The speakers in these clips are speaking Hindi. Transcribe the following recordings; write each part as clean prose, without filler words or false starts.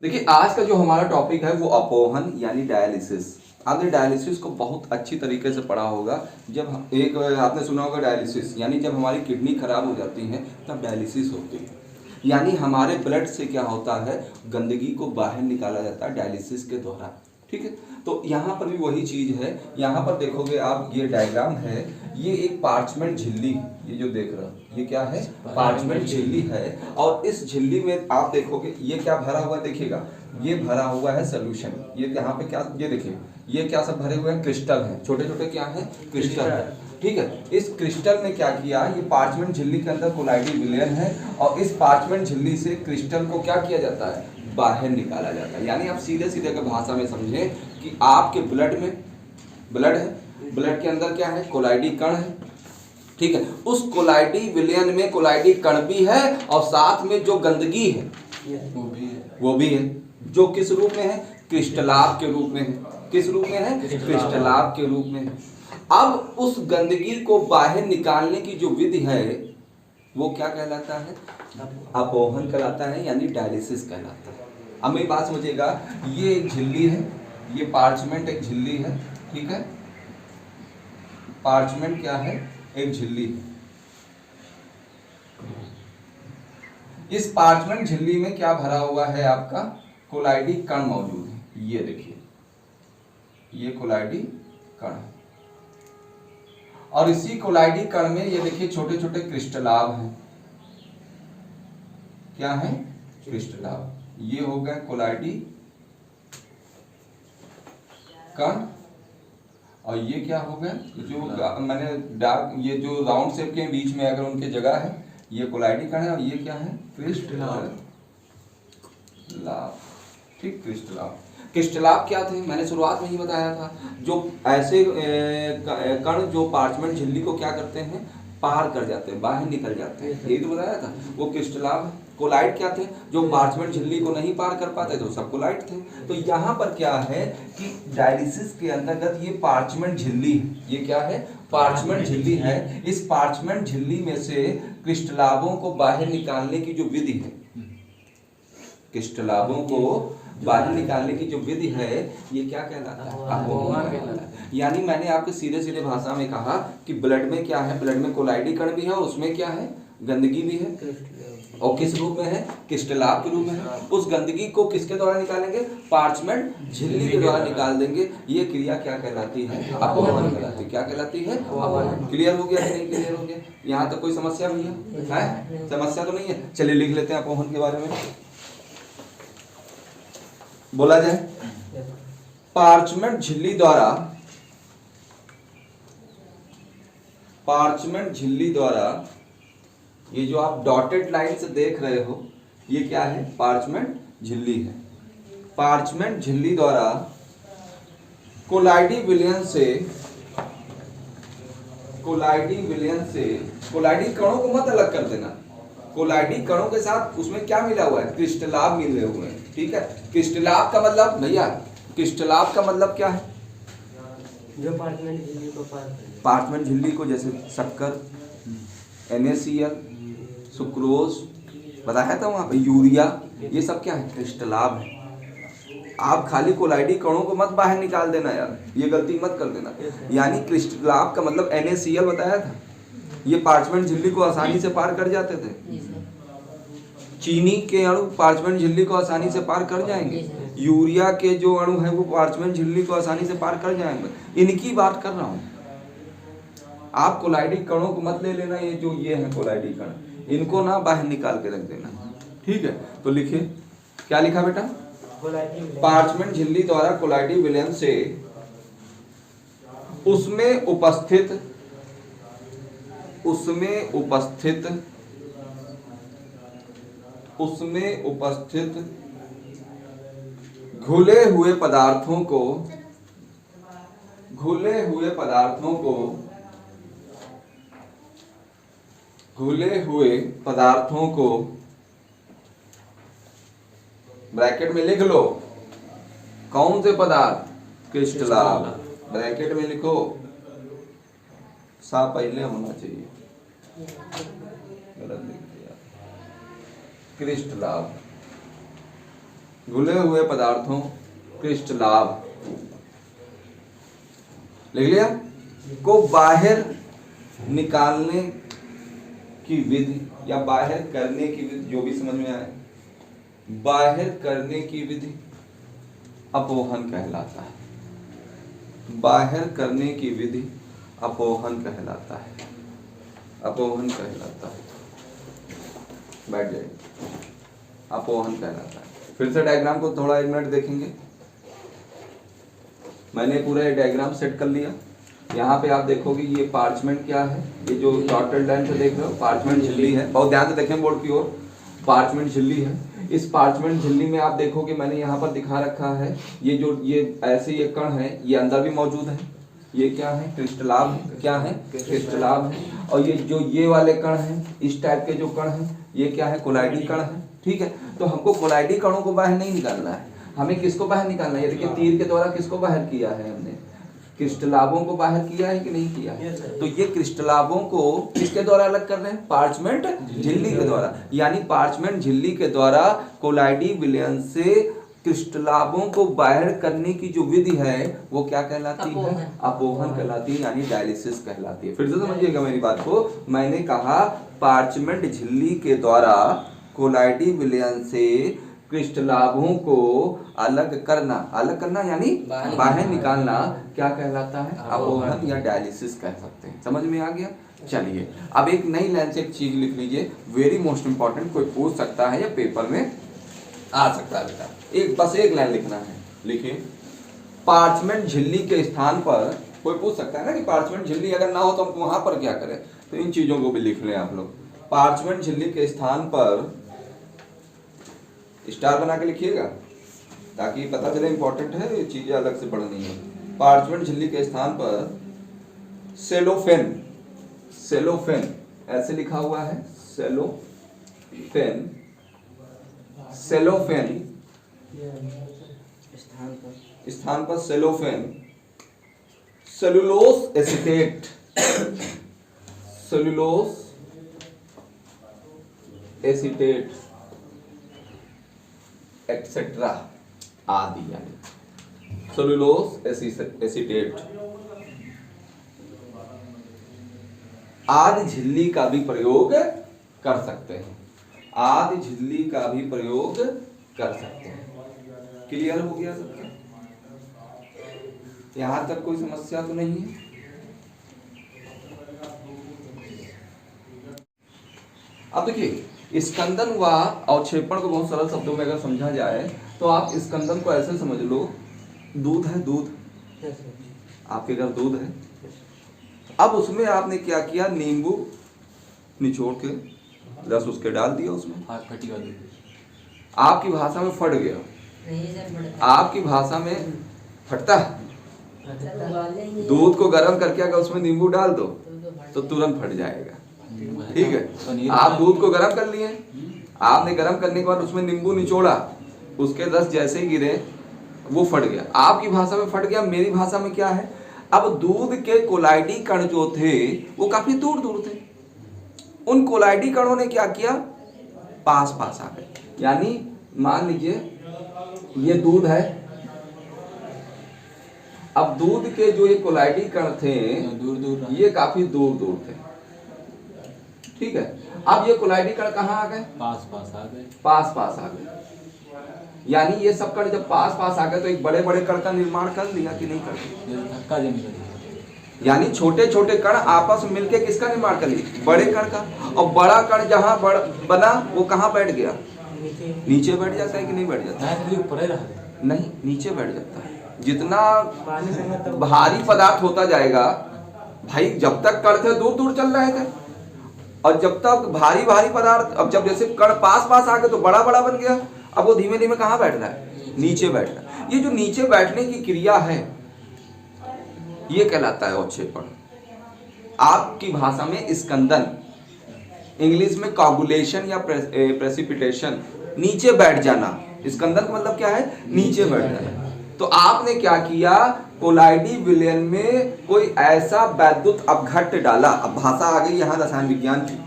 देखिए आज का जो हमारा टॉपिक है वो अपोहन यानी डायलिसिस। आपने डायलिसिस को बहुत अच्छी तरीके से पढ़ा होगा। जब एक आपने सुना होगा डायलिसिस यानी जब हमारी किडनी खराब हो जाती है तब डायलिसिस होती है। यानी हमारे ब्लड से क्या होता है, गंदगी को बाहर निकाला जाता है डायलिसिस के द्वारा। ठीक है, तो यहाँ पर भी वही चीज़ है। यहाँ पर देखोगे आप, ये डायग्राम है, ये एक पार्चमेंट झिल्ली, ये जो देख रहे हो ये क्या है, पार्चमेंट झिल्ली है। और इस झिल्ली में आप देखोगे ये क्या भरा हुआ है, देखिएगा ये भरा हुआ है सोल्यूशन। ये यहाँ पे क्या, ये देखिए ये क्या सब भरे हुए हैं, क्रिस्टल हैं, छोटे छोटे क्या है, क्रिस्टल है। ठीक है, इस क्रिस्टल ने क्या किया, ये पार्चमेंट झिल्ली के अंदर कोलाइडी विलयन है और इस पार्चमेंट झिल्ली से क्रिस्टल को क्या किया जाता है, बाहर निकाला जाता है। यानी आप सीधे सीधे के भाषा में समझें कि आपके ब्लड में ब्लड है, ब्लड के अंदर क्या है, कोलाइडी कण है। ठीक है, उस कोलाइडी विलयन में कोलाइडी कण भी है और साथ में जो गंदगी है वो भी है, जो किस रूप में है, क्रिस्टलाभ के रूप में है। किस रूप में है, क्रिस्टलाभ के रूप में है। अब उस गंदगी को बाहर निकालने की जो विधि है वो क्या कहलाता है, अपोहन कहलाता है, यानी डायलिसिस कहलाता है। अब मेरी बात समझिएगा, ये एक झिल्ली है, ये पार्चमेंट एक झिल्ली है। ठीक है, पार्चमेंट क्या है, एक झिल्ली है। इस पार्चमेंट झिल्ली में क्या भरा हुआ है, आपका कोलाइडी कण मौजूद है। ये देखिए ये कोलाइडी कण है और इसी कोलाइडी कण में ये देखिए छोटे छोटे क्रिस्टलाभ हैं। क्या है, क्रिस्टलाभ। ये हो गए कोलाइडी कण और ये क्या हो गए, जो मैंने डार्क, ये जो राउंड शेप के बीच में अगर उनके जगह है, ये कोलाइडी कण है और ये क्या है, क्रिस्टलाभ। ठीक, क्रिस्टलाभ। क्रिस्टलाभ क्या थे, मैंने शुरुआत में ही बताया था, जो ऐसे कण जो पार्चमेंट झिल्ली को क्या करते हैं, पार कर जाते हैं, बाहर निकल जाते हैं, यही तो बताया था, वो क्रिस्टलाभ है। कोलाइड क्या थे, जो पार्चमेंट झिल्ली को नहीं पार कर पाते तो सब कोलाइड थे। तो यहाँ पर क्या है कि डायलिसिस के अंतर्गत ये पार्चमेंट झिल्ली, ये क्या है, पार्चमेंट झिल्ली है। इस पार्चमेंट झिल्ली में से क्रिस्टलाभों को बाहर निकालने की जो विधि है, क्रिस्टलाभों को बाहर निकालने की जो विधि है, ये क्या कहलाता है, अपोहन कहलाता है। यानी मैंने आपके सीधे सीधे भाषा में कहा कि ब्लड में क्या है, ब्लड में कोलाइडी कण भी है और उसमें क्या है, गंदगी भी है और किस रूप में है, क्रिस्टलाभ के रूप में है। उस गंदगी को किसके द्वारा निकालेंगे, पार्चमेंट झिल्ली के द्वारा निकाल देंगे। ये क्रिया क्या कहलाती है, अपोहन कहलाती है। क्या कहलाती है, अपोहन। क्लियर हो गया कि नहीं क्लियर हो गया, यहाँ तक कोई समस्या भैया है, समस्या तो नहीं है। चलिए लिख लेते हैं अपोहन के बारे में, बोला जाए। पार्चमेंट झिल्ली द्वारा, पार्चमेंट झिल्ली द्वारा, ये जो आप डॉटेड लाइन से देख रहे हो ये क्या है, पार्चमेंट झिल्ली है। पार्चमेंट झिल्ली द्वारा कोलाइडी विलयन से, कोलाइडी विलयन से, कोलाइडी कणों को मत अलग कर देना, कोलाइडी कणों के साथ उसमें क्या मिला हुआ है, क्रिस्टलाभ मिले हुए हैं। ठीक है, क्रिस्टलाभ का मतलब भैया, क्रिस्टलाभ का मतलब क्या है, जो पार्चमेंट झिल्ली को पार कर, पार्चमेंट झिल्ली को, जैसे शक्कर, NaCl, सुक्रोज बताया था वहां पे, यूरिया, ये सब क्या है, क्रिस्टलाभ है। आप खाली कोलाइडी कणों को मत बाहर निकाल देना यार, ये गलती मत कर देना। यानी क्रिस्टलाभ का मतलब NaCl बताया था, ये पार्चमेंट झिल्ली को आसानी से पार कर जाते थे। चीनी के अणु पार्चमेंट झिल्ली को आसानी से पार कर जाएंगे, यूरिया के जो अणु है वो पार्चमेंट झिल्ली को आसानी से पार कर जाएंगे। इनकी बात कर रहा हूं, आप कोलाइडी कणों को मत ले लेना, ये जो ये है कोलाइडी कण, इनको ना बाहर निकाल के रख देना। ठीक है, तो लिखिए, क्या लिखा बेटा, पार्चमेंट झिल्ली द्वारा कोलाइडी विलयन से उसमें उपस्थित, उसमें उपस्थित घुले हुए पदार्थों को, घुले हुए पदार्थों को ब्रैकेट में लिख लो, कौन से पदार्थ, क्रिस्टलाभ, ब्रैकेट में लिखो, सा पहले होना चाहिए, गलत लिख दिया, क्रिस्टलाभ। घुले हुए पदार्थों क्रिस्टलाभ, लिख लिया, को बाहर निकालने की विधि या बाहर करने की विधि, जो भी समझ में आए, बाहर करने की विधि अपोहन कहलाता है। बाहर करने की विधि अपोहन कहलाता है, अपोहन कहलाता है। बैठ जाइए, अपोहन कहलाता है। फिर से डायग्राम को थोड़ा 1 मिनट देखेंगे। मैंने पूरा ये डायग्राम सेट कर लिया। यहाँ पे आप देखोगे ये पार्चमेंट क्या है, ये जो डॉटेड लाइन से देख रहे हो पार्चमेंट झिल्ली है। बहुत ध्यान से देखें बोर्ड की ओर, पार्चमेंट झिल्ली है। इस पार्चमेंट झिल्ली में आप देखोगे मैंने यहाँ पर दिखा रखा है, ये जो ये ऐसे ये कण है ये अंदर भी मौजूद है। ये क्या है, क्रिस्टलाभ है। क्या है, क्रिस्टलाभ है। और ये जो ये वाले कण हैं, इस टाइप के जो कण हैं, ये क्या है, कोलाइडी कण है। ठीक है, तो हमको कोलाइडी कणों को बाहर नहीं निकालना है, हमें किसको बाहर निकालना है। ये देखिए तीर के द्वारा किसको बाहर किया है, हमने क्रिस्टलाभों को बाहर किया है कि नहीं किया है। तो ये क्रिस्टलाभों को किसके द्वारा अलग कर रहे हैं, पार्चमेंट झिल्ली के द्वारा। यानी पार्चमेंट झिल्ली के द्वारा कोलाइडी विलयन से क्रिस्टलाभों को बाहर करने की जो विधि है वो क्या कहलाती है, अपोहन कहलाती है, यानी डायलिसिस कहलाती है। फिर से समझिएगा मेरी बात को, मैंने कहा पार्चमेंट झिल्ली के द्वारा कोलाइडी विलयन से क्रिस्टलाभों को अलग करना यानी बाहर निकालना क्या कहलाता है, अपोहन या डायलिसिस कह सकते हैं। समझ में आ गया। चलिए अब एक नई लाइन से एक चीज लिख लीजिए, वेरी मोस्ट इंपॉर्टेंट, कोई पूछ सकता है या पेपर में आ सकता है बेटा। बस एक लाइन लिखना है, लिखिए पार्चमेंट झिल्ली के स्थान पर, कोई पूछ सकता है ना कि पार्चमेंट झिल्ली अगर ना हो तो हम वहां पर क्या करें, तो इन चीजों को भी लिख लें आप लोग। पार्चमेंट झिल्ली के स्थान पर स्टार बना के लिखिएगा ताकि पता चले इंपॉर्टेंट है, ये चीजें अलग से पढ़नी है। पार्चमेंट झिल्ली के स्थान पर सेलोफेन, सेलोफेन ऐसे लिखा हुआ है, सेलोफेन, सेलोफेन स्थान पर cellophane, cellulose acetate, cellulose acetate etcetera आदि, यानी सेलुलोस एसीटेट आदि झिल्ली का भी प्रयोग कर सकते हैं, आदि झिल्ली का भी प्रयोग कर सकते हैं। क्लियर हो गया सबका? यहां तक कोई समस्या तो नहीं है? अब देखिए स्कंदन व अवक्षेपण को बहुत सरल शब्दों में अगर समझा जाए तो आप स्कंदन को ऐसे समझ लो, दूध है, दूध आपके घर दूध है, अब उसमें आपने क्या किया, नींबू निचोड़ के रस उसके डाल दिया उसमें, आपकी भाषा में फट गया, आपकी भाषा में फटता है, दूध को गर्म करके अगर उसमें नींबू डाल दो तो तुरंत फट जाएगा। ठीक है, आप दूध को गर्म कर लिए, आपने गर्म करने के बाद उसमें नींबू निचोड़ा, उसके रस जैसे ही गिरे वो फट गया। आपकी भाषा में फट गया, मेरी भाषा में क्या है, अब दूध के कोलाइडी कण जो थे वो काफी दूर दूर थे, उन कोलाइडी कणों ने क्या किया, पास पास आ गए। यानी मान लीजिए ये दूध है, अब दूध के जो ये कोलाइडी कण थे दूर दूर, ये काफी दूर दूर थे। ठीक है, अब ये कोलाइडी कण कहाँ आ गए, पास पास आ गए, पास पास आ गए। यानी ये सब कण जब पास पास आ गए तो एक बड़े बड़े कण का निर्माण कर लिया कि नहीं कर लिया, धक्का देने लगे। यानी छोटे छोटे कण आपस में मिलके किसका निर्माण कर लिए, बड़े कण का। और बड़ा कण जहां बना वो कहाँ बैठ गया, नीचे बैठ जाता है कि नहीं बैठ जाता है, नहीं नीचे बैठ जाता है। जितना भारी पदार्थ होता जाएगा, भाई जब तक कण थे दूर दूर चल रहे थे, और जब तक भारी भारी पदार्थ, अब जब जैसे कण पास पास आ गए तो बड़ा बड़ा बन गया, अब वो धीमे धीमे कहाँ बैठ रहा है, नीचे बैठ रहा है। ये जो नीचे बैठने की क्रिया है ये कहलाता है अवक्षेपण। आपकी भाषा में स्कंदन, इंग्लिश में कोगुलेशन या प्रेसिपिटेशन, नीचे बैठ जाना। स्कंदन का मतलब क्या है, नीचे बैठ जाना। तो आपने क्या किया, कोलाइडी विलयन में कोई ऐसा वैद्युत अपघट्ट डाला। अब भाषा आ गई यहाँ रसायन विज्ञान की,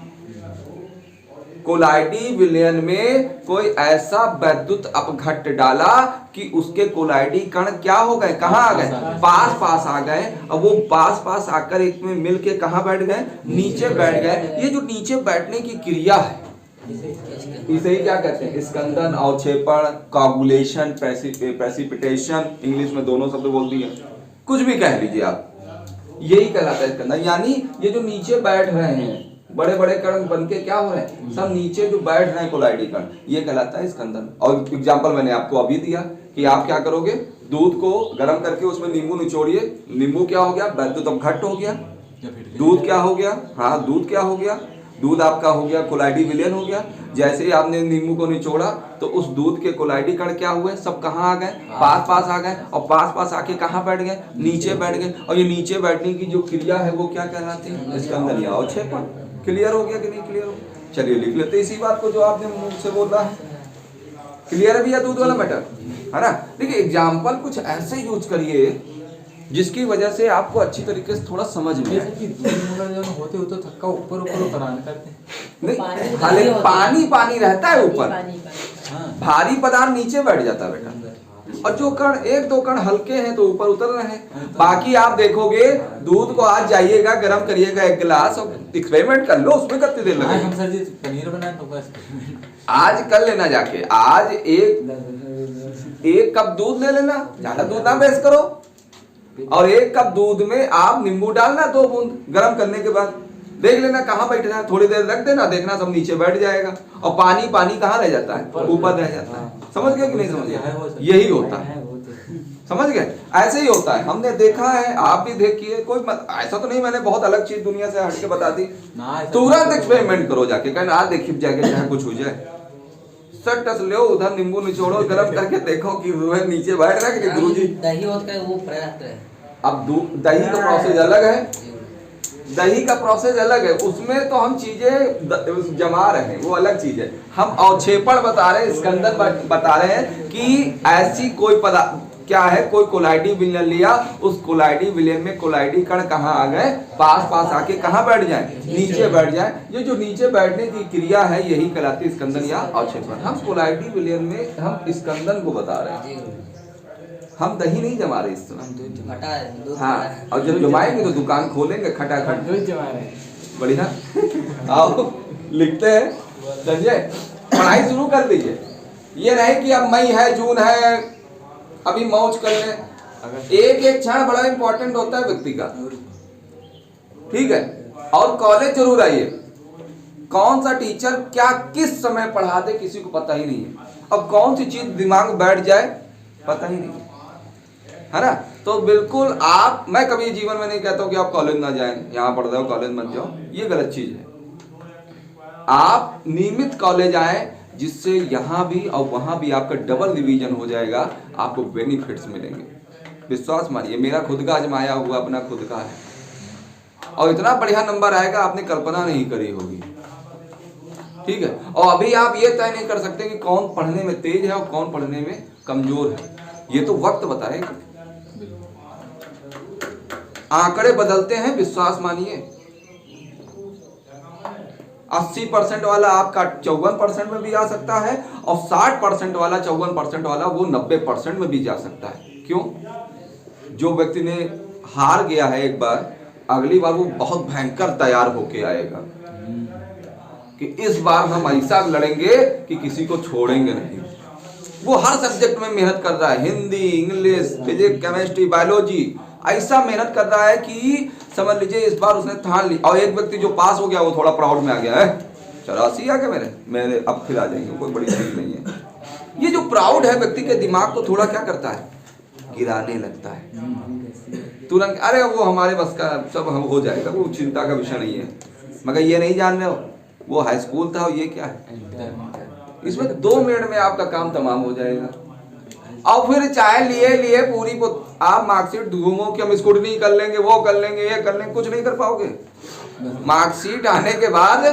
कोलाइडी विलयन में कोई ऐसा वैद्युत अपघट्ट डाला कि उसके कोलाइडी कण क्या हो गए, कहाँ आ गए, पास पास आ गए। अब वो पास पास आकर एक में मिल के कहाँ बैठ गए, नीचे बैठ गए। ये जो नीचे बैठने की क्रिया है इसे ही क्या कहते हैं, स्कंदन, अवक्षेपण, कोगुलेशन, प्रेसिपिटेशन, इंग्लिश में दोनों शब्द बोल दिए, कुछ भी कह लीजिए आप, यही कहलाता है स्कंदन। यानी ये जो नीचे बैठ रहे हैं बड़े बड़े कण बन के क्या हो रहे हैं, सब नीचे जो बैठ रहे हैं कोलाइडी कण, ये कहलाता है स्कंदन। और एग्जांपल मैंने आपको अभी दिया कि आप क्या करोगे, दूध को गर्म करके उसमें नींबू निचोड़िए, नींबू क्या हो गया, वैद्युत अपघट्ट हो गया। दूध क्या हो गया, हाँ दूध क्या हो गया, दूध आपका हो गया कोलाइडी विलयन हो गया। जैसे ही आपने नींबू को निचोड़ा तो उस दूध के कोलाइडी कण क्या हुए, सब कहाँ आ गए, पास पास आ गए। और पास पास आके कहाँ बैठ गए, नीचे बैठ गए। और ये नीचे बैठने की जो क्रिया है वो क्या कहलाती है, स्कंदन या अवक्षेपण। क्लियर हो गया कि नहीं क्लियर हो? चलिए लिख लेते इसी बात को जो आपने मुंह से बोला है। क्लियर है भैया दूध वाला मैटर, है ना। देखिए एग्जाम्पल कुछ ऐसे यूज करिए जिसकी वजह से आपको अच्छी तरीके से थोड़ा समझ में आए। होते होते थक्का ऊपर ऊपर कराने करते हैं, नहीं खाली पानी पानी रहता है ऊपर, भारी पदार्थ नीचे बैठ जाता है बेटा। और जो कण एक दो कण हल्के हैं तो ऊपर उतर रहे हैं। बाकी आप देखोगे दूध को आज जाइएगा गर्म करिएगा एक गिलास और एक्सपेरिमेंट कर लो, उसमें कितनी देर लगेगी। हम सर जी पनीर बनाए तो बस आज कर लेना जाके, आज एक कप दूध ले लेना, ज्यादा दूध ना वेस्ट करो, और एक कप दूध में आप नींबू डालना 2 बूंद गर्म करने के बाद, देख लेना कहाँ बैठ रहा है, थोड़ी देर रख देना, देखना सब नीचे बैठ जाएगा। और पानी पानी कहाँ रह जाता है, ऊपर रह जाता है। समझ गए कि नहीं समझ गए, यही होता है, समझ गए, ऐसे ही होता है। हमने देखा है, आप भी देखिए, कोई ऐसा तो नहीं मैंने बहुत अलग चीज दुनिया से हट के बता दी, तुरंत एक्सपेरिमेंट करो जाके, कहना आज देखिए जाके चाहे कुछ हो जाए, सट टस लो उधर नींबू निचोड़ो गर्म करके देखो कि वह नीचे बैठ रहा है कि नहीं। गुरुजी दही होता है वो प्रयास है। अब दही का प्रोसेस अलग है, दही का प्रोसेस अलग है, उसमें तो हम चीजें जमा रहे हैं, वो अलग चीज है। हम अवक्षेपण बता रहे हैं, स्कंदन बता रहे हैं कि ऐसी कोई पदार्थ क्या है, कोई कोलाइडी विलयन लिया, उस कोलाइडी विलयन में कोलाइडी कण कहाँ आ गए, पास पास आके कहाँ बैठ जाए, नीचे बैठ जाए। ये जो नीचे बैठने की क्रिया है यही कहलाती है स्कंदन या अवक्षेपण। हम कोलाइडी विलयन में हम स्कंदन को बता रहे हैं, हम दही नहीं जमा रहे इस समय। हाँ, और जब जमाएंगे तो दुकान खोलेंगे खटाखट, बढ़िया। आओ लिखते हैं, समझे, पढ़ाई शुरू कर दीजिए। ये नहीं कि अब मई है जून है अभी मौज कर ले, एक एक क्षण बड़ा इंपॉर्टेंट होता है व्यक्ति का, ठीक है। और कॉलेज जरूर आइए, कौन सा टीचर क्या किस समय पढ़ा दे किसी को पता ही नहीं है। अब कौन सी चीज दिमाग में बैठ जाए पता ही नहीं है ना। तो बिल्कुल आप, मैं कभी जीवन में नहीं कहता हूं कि आप कॉलेज ना जाएं, यहां पढ़ रहे हो कॉलेज मत जाओ, ये गलत चीज है। आप नियमित कॉलेज आए, जिससे यहाँ भी और वहाँ भी आपका डबल डिवीजन हो जाएगा, आपको बेनिफिट्स मिलेंगे। विश्वास मानिए, मेरा खुद का आजमाया हुआ अपना खुद का है, और इतना बढ़िया नंबर आएगा आपने कल्पना नहीं करी होगी, ठीक है। और अभी आप ये तय नहीं कर सकते कि कौन पढ़ने में तेज है और कौन पढ़ने में कमजोर है, ये तो वक्त बताएगा। आंकड़े बदलते हैं, विश्वास मानिए। 80% वाला आपका 54% में भी आ सकता है, और 60% वाला 54% वाला वो 90% में भी जा सकता है। क्यों? जो व्यक्ति ने हार गया है एक बार, अगली बार वो बहुत भयंकर तैयार होके आएगा कि इस बार हम ऐसा लड़ेंगे कि किसी को छोड़ेंगे नहीं। वो हर सब्जेक्ट में मेहनत कर रहा है, Hindi, English, physics, chemistry, biology, ऐसा मेहनत कर रहा है कि समझ लीजिए इस बार उसने ठान ली। और एक व्यक्ति जो पास हो गया वो थोड़ा प्राउड में आ गया है, 84 आ गया मेरे अब फिर आ जाएंगे, कोई बड़ी चीज नहीं है। ये जो प्राउड है व्यक्ति के दिमाग को थोड़ा क्या करता है, गिराने लगता है तुरंत। अरे वो हमारे बस का सब हम हो जाएगा, वो चिंता का विषय नहीं है। मगर ये नहीं जान रहे हो वो हाई स्कूल था और ये क्या है, इसमें 2 मिनट में आपका काम तमाम हो जाएगा। और फिर चाहे लिए पूरी आप मार्कशीट घूमो कि हम स्कूटनी कर लेंगे, वो कर लेंगे, ये कर लेंगे, कुछ नहीं कर पाओगे। मार्कशीट आने के बाद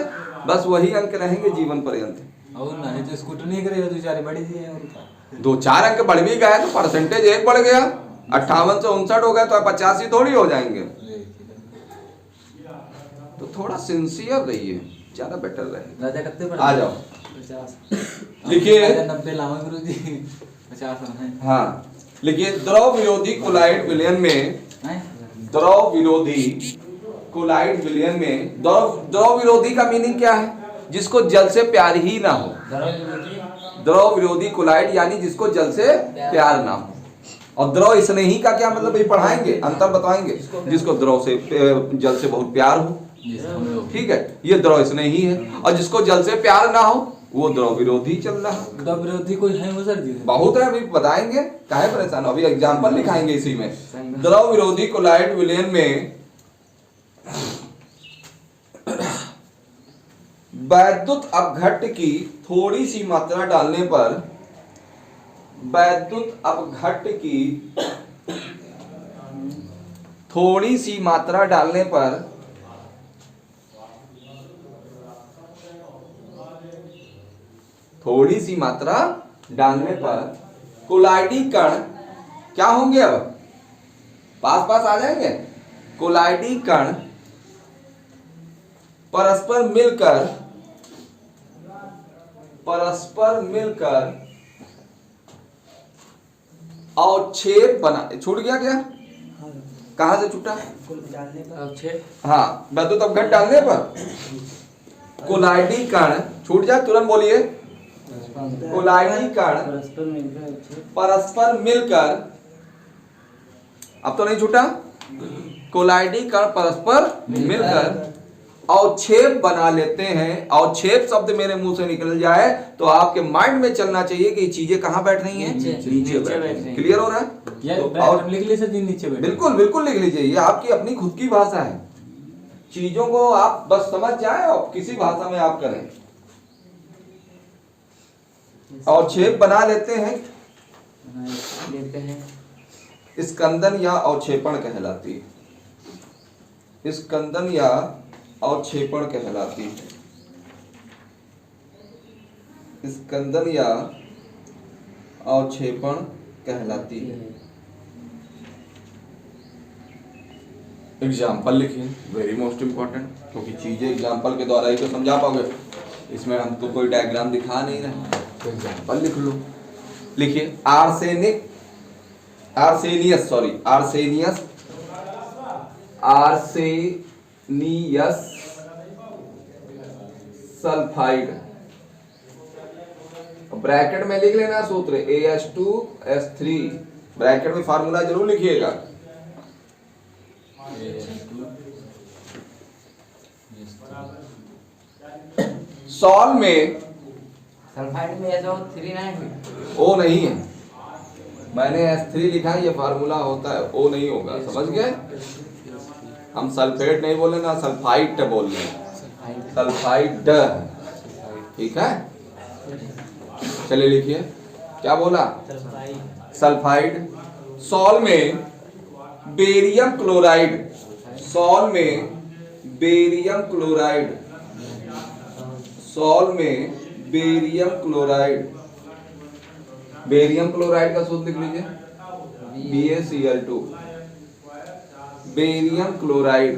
बस वही अंक रहेंगे जीवन पर्यंत। और नहीं तो स्कूटनी करेगा तो बेचारे बढ़ गए, 2-4 अंक बढ़ भी गए तो परसेंटेज 1 बढ़ गया, 58 से 59 हो गए तो 85 थोड़ी हो जाएंगे। तो थोड़ा सिंसियर रहिए, ज्यादा बेटर रहेगा। राजा कितने पर आ जाओ 50 लिखिए। 90 लावा गुरु जी 50 है। हाँ लिखिए, द्रव विरोधी कोलाइड विलयन में, हैं? द्रव विरोधी कोलाइड विलयन में, द्रव विरोधी का मीनिंग क्या है? जिसको जल से प्यार ही ना हो। द्रव विरोधी कोलाइड यानी जिसको जल से प्यार ना हो। और द्रव स्नेही का क्या मतलब, ये पढ़ाएंगे, अंतर बताएंगे। जिसको द्रव से जल से बहुत प्यार हो, ठीक है, ये द्रव स्नेही है। और जिसको जल से प्यार ना हो वो द्रव विरोधी चल रहा है। द्रव विरोधी कोई है वो सर जी? बहुत है, अभी बताएंगे, काहे परेशान हो, अभी एग्जाम्पल लिखाएंगे इसी में। द्रव विरोधी कोलाइड विलयन में वैद्युत अपघट्ट की थोड़ी सी मात्रा डालने पर, वैद्युत अपघट्ट की थोड़ी सी मात्रा डालने पर कोलाइडी कण क्या होंगे? अब पास पास आ जाएंगे। कोलाइडी कण परस्पर मिलकर अवक्षेप बना, छूट गया क्या? कहां से छूटा? हाँ, वैद्युत अपघट्ट डालने पर कोलाइडी कण छूट जाए, तुरंत बोलिए। कोलाइडी कण परस्पर मिलकर, अब तो नहीं छूटा, कोलाइडी कण परस्पर मिलकर अवक्षेप बना लेते हैं। अवक्षेप शब्द मेरे मुंह से निकल जाए तो आपके माइंड में चलना चाहिए कि ये चीजें कहां बैठ रही हैं? नीचे बैठ रही हैं। क्लियर हो रहा है? तो और लिख लीजिए सर जी नीचे बैठ। बिल्कुल बिल्कुल लिख लीजिए, ये आपकी अपनी खुद की भाषा है। चीजों को आप बस समझ जाए और किसी भाषा में आप करें। अवक्षेप बना लेते हैं, स्कंदन या अवक्षेपण कहलाती है। स्कंदन या अवक्षेपण कहलाती है। स्कंदन या अवक्षेपण कहलाती है। एग्जाम्पल लिखिए, वेरी मोस्ट इंपॉर्टेंट, क्योंकि चीजें एग्जाम्पल के द्वारा ही तो समझा पाओगे। इसमें हम तो कोई डायग्राम दिखा नहीं रहे, तो एग्जाम्पल लिख लो। लिखिए, आर्सेनियस सल्फाइड, ब्रैकेट में लिख लेना सूत्र AS2S3, ब्रैकेट में फार्मूला जरूर लिखिएगा। सॉल्व में सल्फाइड में SO3 नहीं, ओ नहीं है, मैंने S3 लिखा है, ये फार्मूला होता है, ओ नहीं होगा, समझ गए? हम सल्फेट नहीं बोले ना, सल्फाइड बोल रहे हैं, सल्फाइड, ठीक है। चलिए लिखिए, क्या बोला? सल्फाइड। सॉल्व में बेरियम क्लोराइड, सॉल्व में बेरियम क्लोराइड, सॉल्व में बेरियम क्लोराइड, बेरियम क्लोराइड का सूत्र लिख लीजिए, BaCl2, बेरियम क्लोराइड।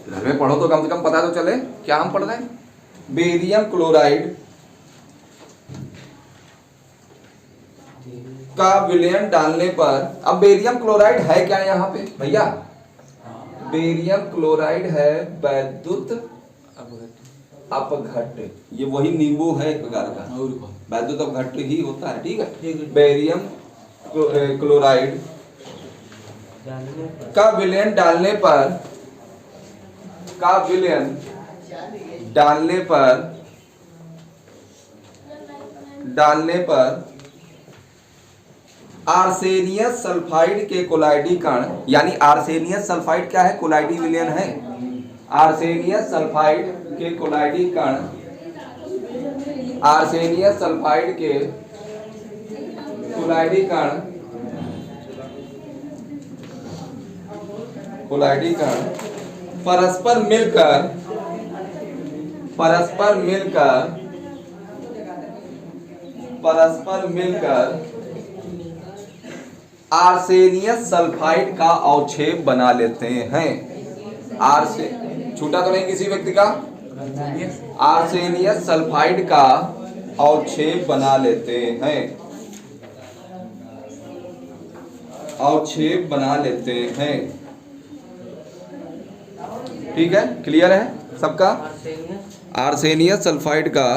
घर में पढ़ो तो कम से कम पता तो चले क्या हम पढ़ रहे हैं। बेरियम क्लोराइड का विलयन डालने पर, अब बेरियम क्लोराइड है क्या यहाँ पे भैया? बेरियम क्लोराइड है वैद्युत अपघट्ट, ये वही नींबू है एक प्रकार का, वैद्युत अपघट्ट ही होता है, ठीक है। बेरियम क्लोराइड का विलयन डालने पर, का विलयन डालने पर आर्सेनियस सल्फाइड के कोलाइडी कण, यानी आर्सेनियस सल्फाइड क्या है? कोलाइडी विलयन है। आर्सेनियस सल्फाइड के कोलाइडी कण, आर्सेनियस सल्फाइड के कोलाइडी कण, कोलाइडी कण परस्पर मिलकर आर्सेनियस सल्फाइड का अवक्षेप बना लेते हैं। छूटा तो नहीं किसी व्यक्ति का? आर्सेनियस सल्फाइड का अवक्षेप बना लेते हैं, अवक्षेप बना लेते हैं। ठीक है, क्लियर है सबका? आर्सेनियस सल्फाइड का